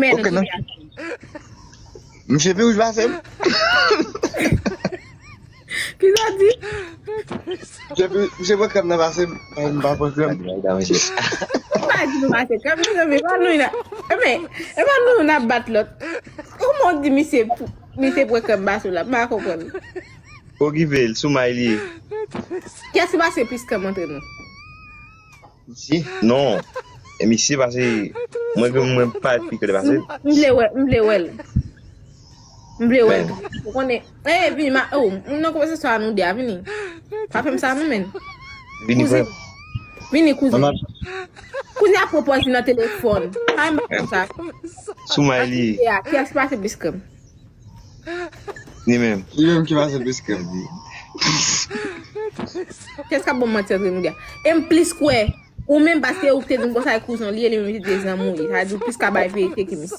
Men Ok, nou non. Monsieur Pi ou j'passe? Ki sa di? Monsieur Pi comme nan passe, m'pa problem. Pa di nou pase kam mi se pa nou na. E pa nou na bat lot. Comment di mi se pwe kam baso la? Ma kompon. Ogivel, Soumaili. Kya se pase plus kam entre nou? Si? Non. E mi se pase, mwen pa pi ke de pase. Mble wel. Kone, vini ma, mwen konwe se so anou dia, vini. Pa fem sa men. Vini kwe. Vini kouzi. Maman. Kouzi a propose na telefon. Ay mba sa. Soumaili. Kya se pase plus kam? Ni men. Ki yon ki passe plus comme di. Kya se ka bon mater de nou dia? M plis kwe, ou men baske ou te din bosa kouzon liye li mwen te zan mou. Sa di plis ka bay veyite ki mis.